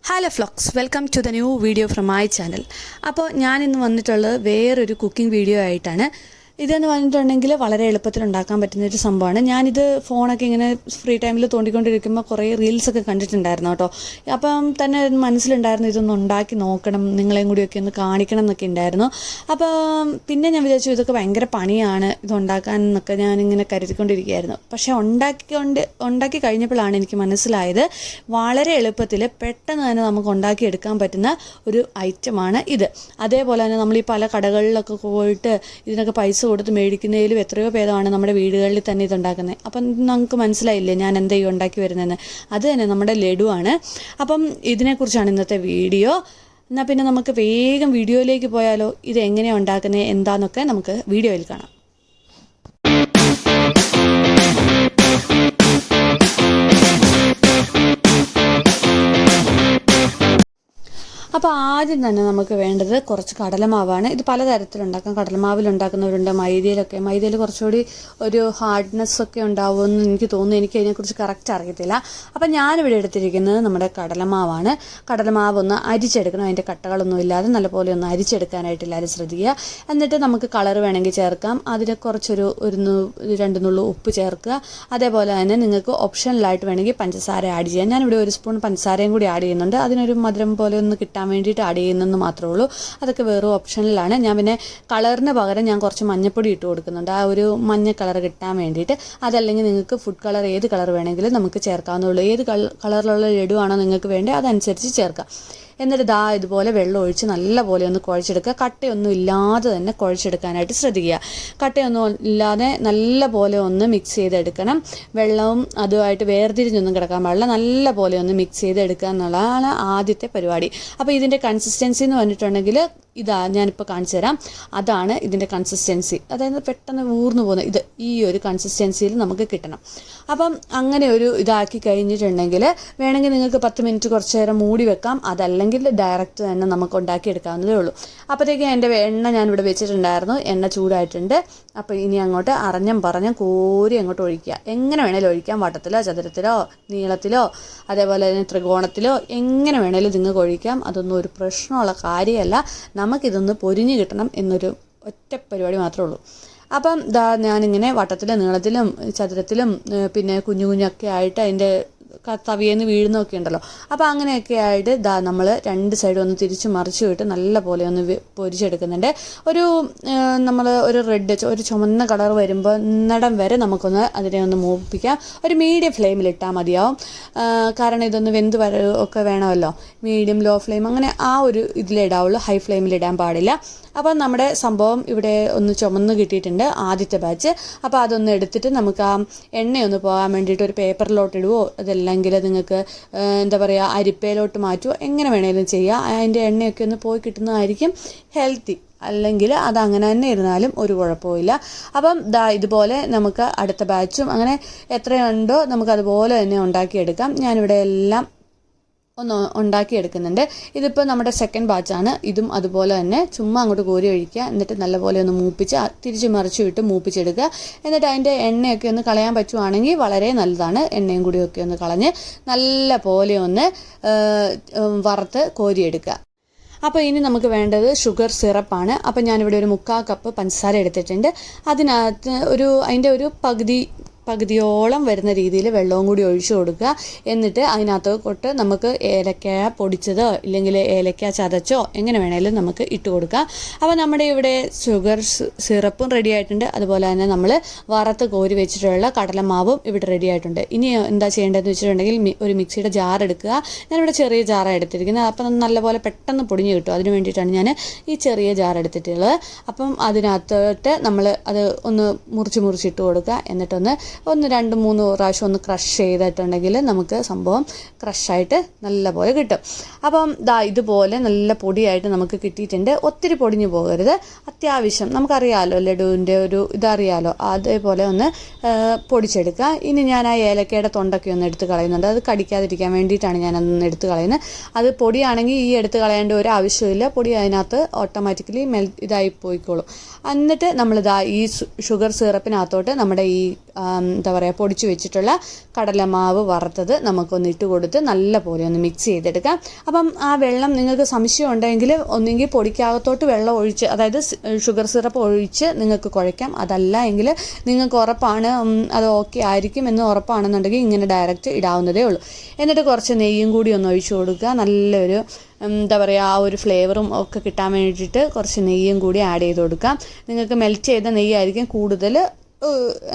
Hello folks, welcome to the new video from my channel. അപ്പോൾ ഞാനിന്ന് വന്നിട്ടുള്ളത് വേറൊരു കുക്കിംഗ് വീഡിയോ ആയിട്ടാണ്. ഇതെന്ന് പറഞ്ഞിട്ടുണ്ടെങ്കിൽ വളരെ എളുപ്പത്തിൽ ഉണ്ടാക്കാൻ പറ്റുന്നൊരു സംഭവമാണ്. ഞാനിത് ഫോണൊക്കെ ഇങ്ങനെ ഫ്രീ ടൈമിൽ തോണ്ടിക്കൊണ്ടിരിക്കുമ്പോൾ കുറേ റീൽസൊക്കെ കണ്ടിട്ടുണ്ടായിരുന്നു കേട്ടോ. അപ്പം തന്നെ മനസ്സിലുണ്ടായിരുന്നു ഇതൊന്ന് ഉണ്ടാക്കി നോക്കണം, നിങ്ങളെയും കൂടിയൊക്കെ ഒന്ന് കാണിക്കണം എന്നൊക്കെ ഉണ്ടായിരുന്നു. അപ്പം പിന്നെ ഞാൻ വിചാരിച്ചു ഇതൊക്കെ ഭയങ്കര പണിയാണ് ഇതുണ്ടാക്കാൻ എന്നൊക്കെ ഞാനിങ്ങനെ കരുതിക്കൊണ്ടിരിക്കുകയായിരുന്നു. പക്ഷേ ഉണ്ടാക്കി കഴിഞ്ഞപ്പോഴാണ് എനിക്ക് മനസ്സിലായത് വളരെ എളുപ്പത്തിൽ പെട്ടെന്ന് തന്നെ നമുക്ക് ഉണ്ടാക്കിയെടുക്കാൻ പറ്റുന്ന ഒരു ഐറ്റമാണ് ഇത്. അതേപോലെ തന്നെ നമ്മൾ ഈ പല കടകളിലൊക്കെ പോയിട്ട് ഇതിനൊക്കെ പൈസ കൊടുത്ത് മേടിക്കുന്നതിലും എത്രയോ ഭേദമാണ് നമ്മുടെ വീടുകളിൽ തന്നെ ഇതുണ്ടാക്കുന്നത്. അപ്പം നമുക്ക് മനസ്സിലായില്ലേ ഞാൻ എന്താ ഈ ഉണ്ടാക്കി വരുന്നതെന്ന്. അത് തന്നെ നമ്മുടെ ലഡുവാണ്. അപ്പം ഇതിനെക്കുറിച്ചാണ് ഇന്നത്തെ വീഡിയോ. എന്നാൽ പിന്നെ നമുക്ക് വേഗം വീഡിയോയിലേക്ക് പോയാലോ. ഇത് എങ്ങനെയാണ് ഉണ്ടാക്കുന്നത് എന്താണെന്നൊക്കെ നമുക്ക് വീഡിയോയിൽ കാണാം. അപ്പോൾ ആദ്യം തന്നെ നമുക്ക് വേണ്ടത് കുറച്ച് കടലമാവാണ്. ഇത് പലതരത്തിലുണ്ടാക്കാം. കടലമാവിലുണ്ടാക്കുന്നവരുണ്ട്, മൈദയിൽ കുറച്ചുകൂടി ഒരു ഹാർഡ്നെസ് ഒക്കെ ഉണ്ടാവുമെന്ന് എനിക്ക് തോന്നുന്നു. എനിക്ക് അതിനെക്കുറിച്ച് കറക്റ്റ് അറിയത്തില്ല. അപ്പം ഞാനിവിടെ എടുത്തിരിക്കുന്നത് നമ്മുടെ കടലമാവാണ്. കടലമാവ് ഒന്ന് അരിച്ചെടുക്കണം. അതിൻ്റെ കട്ടകളൊന്നും ഇല്ലാതെ നല്ലപോലെ ഒന്ന് അരിച്ചെടുക്കാനായിട്ട് എല്ലാവരും ശ്രദ്ധിക്കുക. എന്നിട്ട് നമുക്ക് കളർ വേണമെങ്കിൽ ചേർക്കാം. അതിന് കുറച്ചൊരു 2 നുള്ളു ഉപ്പ് ചേർക്കുക. അതേപോലെ തന്നെ നിങ്ങൾക്ക് ഓപ്ഷണലായിട്ട് വേണമെങ്കിൽ പഞ്ചസാര ആഡ് ചെയ്യാം. ഞാനിവിടെ 1 സ്പൂൺ പഞ്ചസാരയും കൂടി ആഡ് ചെയ്യുന്നുണ്ട്. അതിനൊരു മധുരം പോലെ ഒന്ന് കിട്ടാൻ വേണ്ടിയിട്ട് ആഡ് ചെയ്യുന്നെന്ന് മാത്രമേ ഉള്ളൂ. അതൊക്കെ വേറെ ഓപ്ഷനിലാണ്. ഞാൻ പിന്നെ കളറിന് പകരം ഞാൻ കുറച്ച് മഞ്ഞപ്പൊടി ഇട്ട് കൊടുക്കുന്നുണ്ട്, ആ ഒരു മഞ്ഞ കളർ കിട്ടാൻ വേണ്ടിയിട്ട്. അതല്ലെങ്കിൽ നിങ്ങൾക്ക് ഫുഡ് കളർ ഏത് കളർ വേണമെങ്കിലും നമുക്ക് ചേർക്കാവുന്നതുള്ളൂ. ഏത് കളറിലുള്ള ലഡു ആണോ നിങ്ങൾക്ക് വേണ്ടത് അതനുസരിച്ച് ചേർക്കാം. എന്നിട്ട് ഇതുപോലെ വെള്ളം ഒഴിച്ച് നല്ലപോലെ ഒന്ന് കുഴച്ചെടുക്കുക. കട്ടയൊന്നും ഇല്ലാതെ തന്നെ കുഴച്ചെടുക്കാനായിട്ട് ശ്രദ്ധിക്കുക. കട്ടയൊന്നും ഇല്ലാതെ നല്ലപോലെ ഒന്ന് മിക്സ് ചെയ്തെടുക്കണം. വെള്ളവും അതുമായിട്ട് വേർതിരിഞ്ഞൊന്നും കിടക്കാൻ പാടില്ല. നല്ലപോലെ ഒന്ന് മിക്സ് ചെയ്തെടുക്കുക എന്നുള്ളതാണ് ആദ്യത്തെ പരിപാടി. അപ്പോൾ ഇതിൻ്റെ കൺസിസ്റ്റൻസി എന്ന് പറഞ്ഞിട്ടുണ്ടെങ്കിൽ ഞാനിപ്പോൾ കാണിച്ചു തരാം. അതാണ് ഇതിൻ്റെ കൺസിസ്റ്റൻസി. അതായത് പെട്ടെന്ന് ഊർന്നു പോകുന്ന ഈ ഒരു കൺസിസ്റ്റൻസിയിൽ നമുക്ക് കിട്ടണം. അപ്പം അങ്ങനെ ഒരു ഇതാക്കി കഴിഞ്ഞിട്ടുണ്ടെങ്കിൽ വേണമെങ്കിൽ നിങ്ങൾക്ക് 10 മിനിറ്റ് കുറച്ച് നേരം മൂടി വെക്കാം. അതല്ലെങ്കിൽ ഡയറക്റ്റ് തന്നെ നമുക്ക് ഉണ്ടാക്കിയെടുക്കാവുന്നതേ ഉള്ളൂ. അപ്പോഴത്തേക്കും എൻ്റെ എണ്ണ ഞാനിവിടെ വെച്ചിട്ടുണ്ടായിരുന്നു. എണ്ണ ചൂടായിട്ടുണ്ട്. അപ്പോൾ ഇനി അങ്ങോട്ട് പറഞ്ഞം കോരി അങ്ങോട്ട് ഒഴിക്കുക. എങ്ങനെ വേണേലും ഒഴിക്കാം. വട്ടത്തിലോ ചതുരത്തിലോ നീളത്തിലോ അതേപോലെ തന്നെ ത്രികോണത്തിലോ എങ്ങനെ വേണേലും നിങ്ങൾക്ക് ഒഴിക്കാം. അതൊന്നും ഒരു പ്രശ്നമുള്ള കാര്യമല്ല. നമുക്കിതൊന്ന് പൊരിഞ്ഞ് കിട്ടണം എന്നൊരു ഒറ്റ പരിപാടി മാത്രമേ ഉള്ളൂ. അപ്പം ഞാനിങ്ങനെ വട്ടത്തിലും നീളത്തിലും ചതുരത്തിലും പിന്നെ കുഞ്ഞൊക്കെ ആയിട്ട് അതിൻ്റെ തവിയെന്ന് വീഴുന്നൊക്കെ ഉണ്ടല്ലോ. അപ്പോൾ അങ്ങനെയൊക്കെ ആയിട്ട് നമ്മൾ 2 സൈഡും ഒന്ന് തിരിച്ച് മറിച്ച് വിട്ട് നല്ല പോലെ ഒന്ന് പൊരിച്ചെടുക്കുന്നുണ്ട്. നമ്മൾ ഒരു ഒരു ചുമന്ന കളർ വരുമ്പോൾ ഇന്നടം വരെ നമുക്കൊന്ന് അതിനെ ഒന്ന് മൂപ്പിക്കാം. ഒരു മീഡിയം ഫ്ലെയിമിലിട്ടാൽ മതിയാവും. കാരണം ഇതൊന്ന് വെന്ത് ഒക്കെ വേണമല്ലോ. മീഡിയം ലോ ഫ്ലെയിം അങ്ങനെ ആ ഒരു ഇതിലിടാവുള്ളൂ. ഹൈ ഫ്ലെയിമിലിടാൻ പാടില്ല. അപ്പം നമ്മുടെ സംഭവം ഇവിടെ ഒന്ന് ചുമന്ന് കിട്ടിയിട്ടുണ്ട്, ആദ്യത്തെ ബാച്ച്. അപ്പോൾ അതൊന്ന് എടുത്തിട്ട് നമുക്ക് ആ എണ്ണയൊന്ന് പോകാൻ വേണ്ടിയിട്ട് ഒരു പേപ്പറിലോട്ട് ഇടുവോ, അതല്ലെങ്കിൽ നിങ്ങൾക്ക് എന്താ പറയുക അരിപ്പയിലോട്ട് മാറ്റുമോ, എങ്ങനെ വേണേലും ചെയ്യാം. അതിൻ്റെ എണ്ണയൊക്കെ ഒന്ന് പോയി കിട്ടുന്നതായിരിക്കും ഹെൽത്തി. അല്ലെങ്കിൽ അതങ്ങനെ തന്നെ ഇരുന്നാലും ഒരു കുഴപ്പമില്ല. അപ്പം ഇതുപോലെ നമുക്ക് അടുത്ത ബാച്ചും അങ്ങനെ എത്രയുണ്ടോ നമുക്കതുപോലെ തന്നെ ഉണ്ടാക്കിയെടുക്കാം. ഞാനിവിടെ എല്ലാം ഒന്ന് ഉണ്ടാക്കിയെടുക്കുന്നുണ്ട്. ഇതിപ്പോൾ നമ്മുടെ സെക്കൻഡ് ബാച്ചാണ്. ഇതും അതുപോലെ തന്നെ ചുമ്മാ അങ്ങോട്ട് കോരി ഒഴിക്കുക. എന്നിട്ട് നല്ലപോലെ ഒന്ന് മൂപ്പിച്ച് തിരിച്ച് മറിച്ച് വിട്ട് മൂപ്പിച്ചെടുക്കുക. എന്നിട്ട് അതിൻ്റെ എണ്ണയൊക്കെ ഒന്ന് കളയാൻ പറ്റുവാണെങ്കിൽ വളരെ നല്ലതാണ്. എണ്ണയും കൂടിയൊക്കെ ഒന്ന് കളഞ്ഞ് നല്ല പോലെ ഒന്ന് വറുത്ത് കോരിയെടുക്കുക. അപ്പോൾ ഇനി നമുക്ക് വേണ്ടത് ഷുഗർ സിറപ്പാണ്. അപ്പോൾ ഞാനിവിടെ ഒരു 3/4 കപ്പ് പഞ്ചസാര എടുത്തിട്ടുണ്ട്. അതിനകത്ത് അതിൻ്റെ ഒരു പകുതിയോളം വരുന്ന രീതിയിൽ വെള്ളവും കൂടി ഒഴിച്ചു കൊടുക്കുക. എന്നിട്ട് അതിനകത്തോട്ട് നമുക്ക് ഏലക്ക പൊടിച്ചതോ ഇല്ലെങ്കിൽ ഏലക്ക ചതച്ചോ എങ്ങനെ വേണേലും നമുക്ക് ഇട്ട് കൊടുക്കാം. അപ്പോൾ നമ്മുടെ ഇവിടെ ഷുഗർ സിറപ്പും റെഡി ആയിട്ടുണ്ട്. അതുപോലെ തന്നെ നമ്മൾ വറുത്ത് കോരി വെച്ചിട്ടുള്ള കടലമാവും ഇവിടെ റെഡി ആയിട്ടുണ്ട്. ഇനി എന്താ ചെയ്യേണ്ടതെന്ന് വെച്ചിട്ടുണ്ടെങ്കിൽ ഒരു മിക്സിയുടെ ജാർ എടുക്കുക. ഞാനിവിടെ ചെറിയ ജാറാണ് എടുത്തിരിക്കുന്നത്. അപ്പം നല്ലപോലെ പെട്ടെന്ന് പൊടിഞ്ഞ് കിട്ടും. അതിന് വേണ്ടിയിട്ടാണ് ഞാൻ ഈ ചെറിയ ജാർ എടുത്തിട്ടുള്ളത്. അപ്പം അതിനകത്തോട്ട് നമ്മൾ അത് ഒന്ന് മുറിച്ചിട്ട് കൊടുക്കുക. എന്നിട്ടൊന്ന് 2-3 പ്രാവശ്യം ഒന്ന് ക്രഷ് ചെയ്തിട്ടുണ്ടെങ്കിൽ നമുക്ക് സംഭവം ക്രഷായിട്ട് നല്ലപോലെ കിട്ടും. അപ്പം ഇതുപോലെ നല്ല പൊടിയായിട്ട് നമുക്ക് കിട്ടിയിട്ടുണ്ട്. ഒത്തിരി പൊടിഞ്ഞു പോകരുത്. അത്യാവശ്യം നമുക്കറിയാമല്ലോ ലഡുവിൻ്റെ ഒരു ഇതറിയാമല്ലോ, അതേപോലെ ഒന്ന് പൊടിച്ചെടുക്കുക. ഇനി ഞാൻ ആ ഏലക്കയുടെ തൊണ്ടൊക്കെ ഒന്ന് എടുത്ത് കളയുന്നുണ്ട്. അത് കടിക്കാതിരിക്കാൻ വേണ്ടിയിട്ടാണ് ഞാനതൊന്ന് എടുത്ത് കളയുന്നത്. അത് പൊടിയാണെങ്കിൽ ഈ എടുത്ത് കളയേണ്ട ഒരു ആവശ്യമില്ല. പൊടി അതിനകത്ത് ഓട്ടോമാറ്റിക്കലി ഇതായി പോയിക്കോളും. എന്നിട്ട് നമ്മളിതാ ഈ ഷുഗർ സിറപ്പിനകത്തോട്ട് നമ്മുടെ ഈ എന്താ പറയുക പൊടിച്ചു വെച്ചിട്ടുള്ള കടലമാവ് വറുത്തത് നമുക്കൊന്ന് ഇട്ട് കൊടുത്ത് നല്ല പോലെ ഒന്ന് മിക്സ് ചെയ്തെടുക്കാം. അപ്പം ആ വെള്ളം നിങ്ങൾക്ക് സംശയം ഉണ്ടെങ്കിൽ ഒന്നെങ്കിൽ പൊടിക്കകത്തോട്ട് വെള്ളം ഒഴിച്ച്, അതായത് ഷുഗർ സിറപ്പ് ഒഴിച്ച് നിങ്ങൾക്ക് കുഴയ്ക്കാം. അതല്ല എങ്കിൽ നിങ്ങൾക്ക് ഉറപ്പാണ് അത് ഓക്കെ ആയിരിക്കും എന്ന് ഉറപ്പാണെന്നുണ്ടെങ്കിൽ ഇങ്ങനെ ഡയറക്റ്റ് ഇടാവുന്നതേ ഉള്ളൂ. എന്നിട്ട് കുറച്ച് നെയ്യും കൂടി ഒന്ന് ഒഴിച്ചു കൊടുക്കുക. നല്ലൊരു എന്താ പറയുക ആ ഒരു ഫ്ലേവറും ഒക്കെ കിട്ടാൻ വേണ്ടിയിട്ട് കുറച്ച് നെയ്യും കൂടി ആഡ് ചെയ്ത് കൊടുക്കാം. നിങ്ങൾക്ക് മെൽറ്റ് ചെയ്ത നെയ്യായിരിക്കും കൂടുതൽ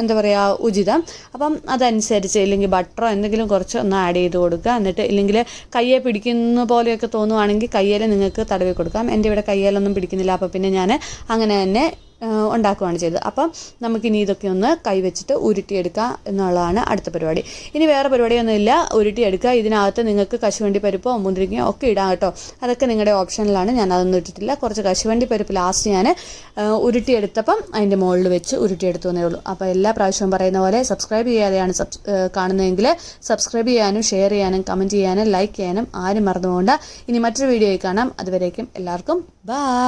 എന്താ പറയുക ഉചിതം. അപ്പം അതനുസരിച്ച് ഇല്ലെങ്കിൽ ബട്ടറോ എന്തെങ്കിലും കുറച്ച് ഒന്ന് ആഡ് ചെയ്ത് കൊടുക്കുക. എന്നിട്ട് ഇല്ലെങ്കിൽ കയ്യെ പിടിക്കുന്ന പോലെയൊക്കെ തോന്നുവാണെങ്കിൽ കയ്യിൽ നിങ്ങൾക്ക് തടവി കൊടുക്കാം. എൻ്റെ ഇവിടെ കയ്യിലൊന്നും പിടിക്കുന്നില്ല, അപ്പോൾ പിന്നെ ഞാൻ അങ്ങനെ തന്നെ ഉണ്ടാക്കുകയാണ് ചെയ്തത്. അപ്പം നമുക്കിനി ഇതൊക്കെ ഒന്ന് കൈവച്ചിട്ട് ഉരുട്ടിയെടുക്കുക എന്നുള്ളതാണ് അടുത്ത പരിപാടി. ഇനി വേറെ പരിപാടിയൊന്നുമില്ല, ഉരുട്ടിയെടുക്കുക. ഇതിനകത്ത് നിങ്ങൾക്ക് കശുവണ്ടി പരിപ്പോ മുന്തിരിങ്ങയോ ഒക്കെ ഇടാം കേട്ടോ. അതൊക്കെ നിങ്ങളുടെ ഓപ്ഷനിലാണ്. ഞാൻ അതൊന്നും ഇട്ടിട്ടില്ല. കുറച്ച് കശുവണ്ടി പരിപ്പ് ലാസ്റ്റ് ഞാൻ ഉരുട്ടിയെടുത്തപ്പം അതിൻ്റെ മുകളിൽ വെച്ച് ഉരുട്ടിയെടുത്തു എന്നേ ഉള്ളൂ. അപ്പോൾ എല്ലാ പ്രാവശ്യവും പറയുന്ന പോലെ സബ്സ്ക്രൈബ് ചെയ്യാതെയാണ് കാണുന്നതെങ്കിൽ സബ്സ്ക്രൈബ് ചെയ്യാനും ഷെയർ ചെയ്യാനും കമൻറ്റ് ചെയ്യാനും ലൈക്ക് ചെയ്യാനും ആരും മറന്നു പോകണ്ട. ഇനി മറ്റൊരു വീഡിയോയിൽ കാണാം. അതുവരേക്കും എല്ലാവർക്കും ബൈ.